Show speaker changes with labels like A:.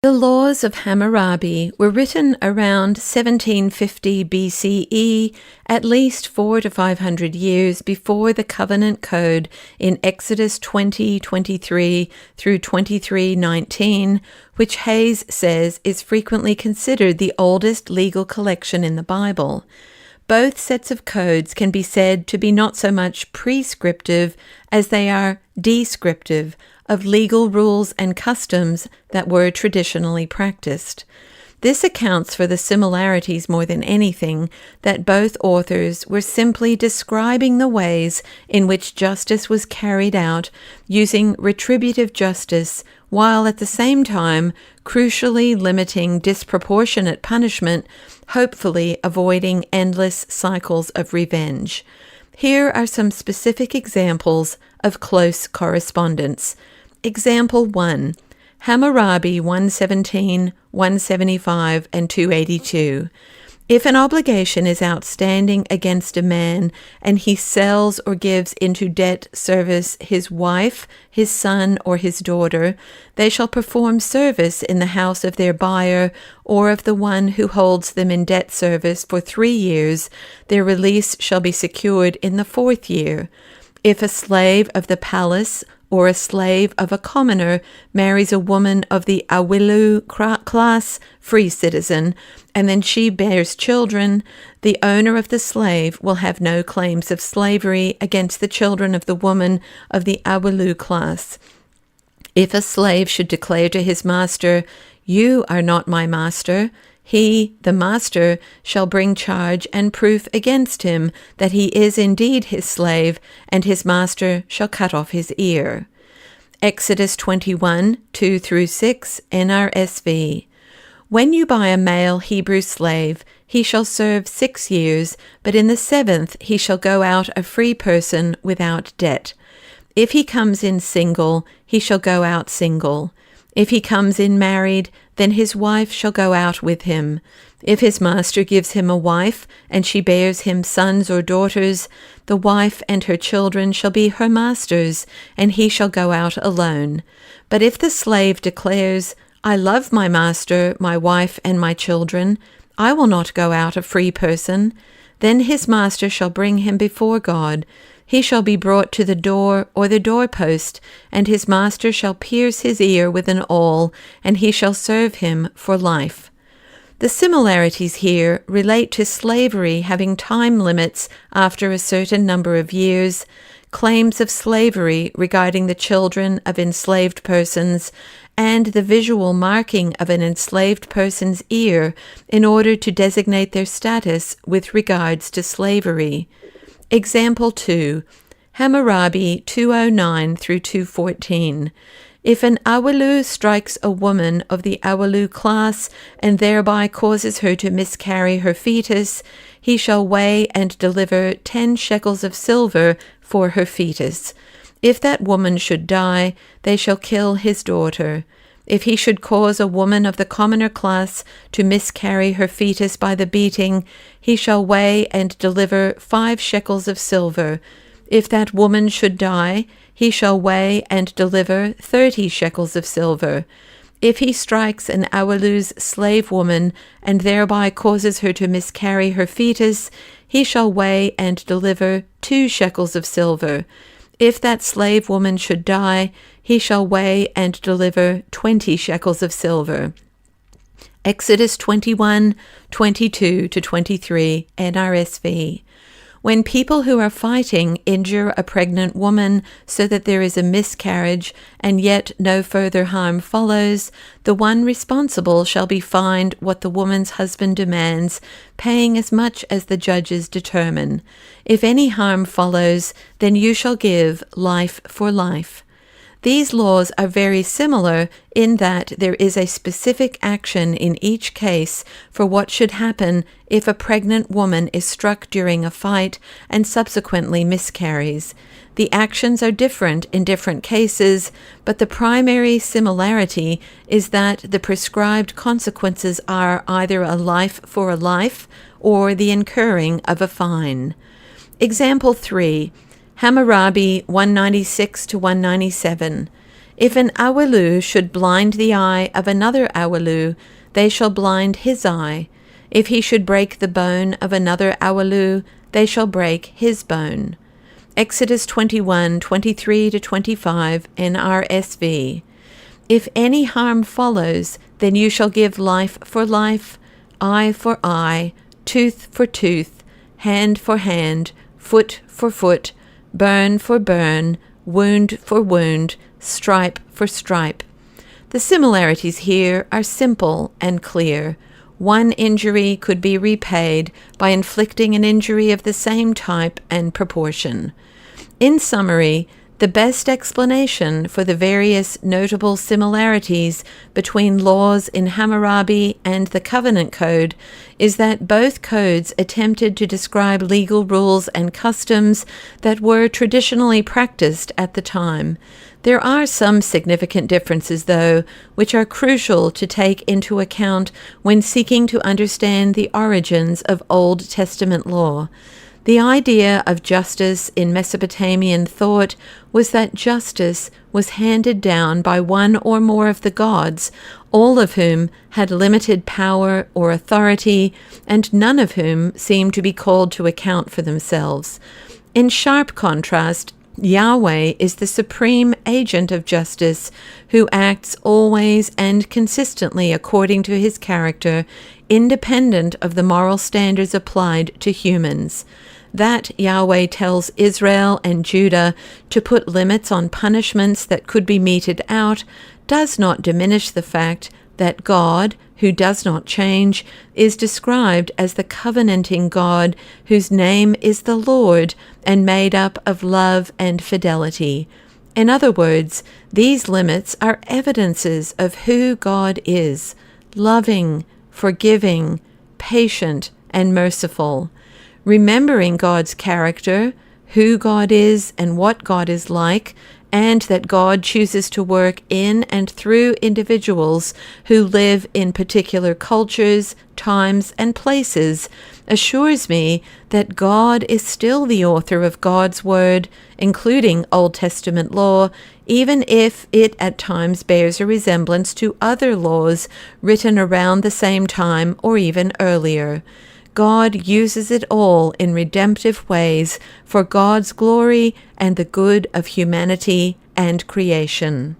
A: The laws of Hammurabi were written around 1750 BCE, at least 400 to 500 years before the Covenant Code in Exodus 20:23 through 23:19, which Hayes says is frequently considered the oldest legal collection in the Bible. Both sets of codes can be said to be not so much prescriptive as they are descriptive of legal rules and customs that were traditionally practiced. This accounts for the similarities more than anything, that both authors were simply describing the ways in which justice was carried out using retributive justice, while at the same time crucially limiting disproportionate punishment, hopefully avoiding endless cycles of revenge. Here are some specific examples of close correspondence. Example 1. Hammurabi 117, 175, and 282. If an obligation is outstanding against a man, and he sells or gives into debt service his wife, his son, or his daughter, they shall perform service in the house of their buyer, or of the one who holds them in debt service for 3 years. Their release shall be secured in the 4th year. If a slave of the palace or a slave of a commoner marries a woman of the awilu class, free citizen, and then she bears children, the owner of the slave will have no claims of slavery against the children of the woman of the awilu class. If a slave should declare to his master, "You are not my master," he, the master, shall bring charge and proof against him that he is indeed his slave, and his master shall cut off his ear. Exodus 21, 2 through 6, NRSV. When you buy a male Hebrew slave, he shall serve 6 years, but in the 7th he shall go out a free person without debt. If he comes in single, he shall go out single. If he comes in married, then his wife shall go out with him. If his master gives him a wife, and she bears him sons or daughters, the wife and her children shall be her master's, and he shall go out alone. But if the slave declares, "I love my master, my wife, and my children, I will not go out a free person," then his master shall bring him before God. He shall be brought to the door or the doorpost, and his master shall pierce his ear with an awl, and he shall serve him for life. The similarities here relate to slavery having time limits after a certain number of years, claims of slavery regarding the children of enslaved persons, and the visual marking of an enslaved person's ear in order to designate their status with regards to slavery. Example 2. Hammurabi 209 through 214. If an awilu strikes a woman of the awilu class and thereby causes her to miscarry her fetus, he shall weigh and deliver 10 shekels of silver for her fetus. If that woman should die, they shall kill his daughter. If he should cause a woman of the commoner class to miscarry her fetus by the beating, he shall weigh and deliver 5 shekels of silver. If that woman should die, he shall weigh and deliver 30 shekels of silver. If he strikes an awilu's slave woman and thereby causes her to miscarry her fetus, he shall weigh and deliver 2 shekels of silver. If that slave woman should die, he shall weigh and deliver 20 shekels of silver. Exodus 21, 22 to 23, NRSV. When people who are fighting injure a pregnant woman so that there is a miscarriage and yet no further harm follows, the one responsible shall be fined what the woman's husband demands, paying as much as the judges determine. If any harm follows, then you shall give life for life. These laws are very similar in that there is a specific action in each case for what should happen if a pregnant woman is struck during a fight and subsequently miscarries. The actions are different in different cases, but the primary similarity is that the prescribed consequences are either a life for a life or the incurring of a fine. Example 3. Hammurabi 196 to 197. If an Awilu should blind the eye of another Awilu, they shall blind his eye. If he should break the bone of another Awilu, they shall break his bone. Exodus 21:23-25 NRSV. If any harm follows, then you shall give life for life, eye for eye, tooth for tooth, hand for hand, foot for foot, burn for burn, wound for wound, stripe for stripe. The similarities here are simple and clear. One injury could be repaid by inflicting an injury of the same type and proportion. In summary, the best explanation for the various notable similarities between laws in Hammurabi and the Covenant Code is that both codes attempted to describe legal rules and customs that were traditionally practiced at the time. There are some significant differences, though, which are crucial to take into account when seeking to understand the origins of Old Testament law. The idea of justice in Mesopotamian thought was that justice was handed down by one or more of the gods, all of whom had limited power or authority, and none of whom seemed to be called to account for themselves. In sharp contrast, Yahweh is the supreme agent of justice who acts always and consistently according to his character, independent of the moral standards applied to humans. That Yahweh tells Israel and Judah to put limits on punishments that could be meted out does not diminish the fact that God, who does not change, is described as the covenanting God whose name is the Lord and made up of love and fidelity. In other words, these limits are evidences of who God is: loving, forgiving, patient, and merciful. Remembering God's character, who God is and what God is like, and that God chooses to work in and through individuals who live in particular cultures, times, and places, assures me that God is still the author of God's Word, including Old Testament law, even if it at times bears a resemblance to other laws written around the same time or even earlier. God uses it all in redemptive ways for God's glory and the good of humanity and creation.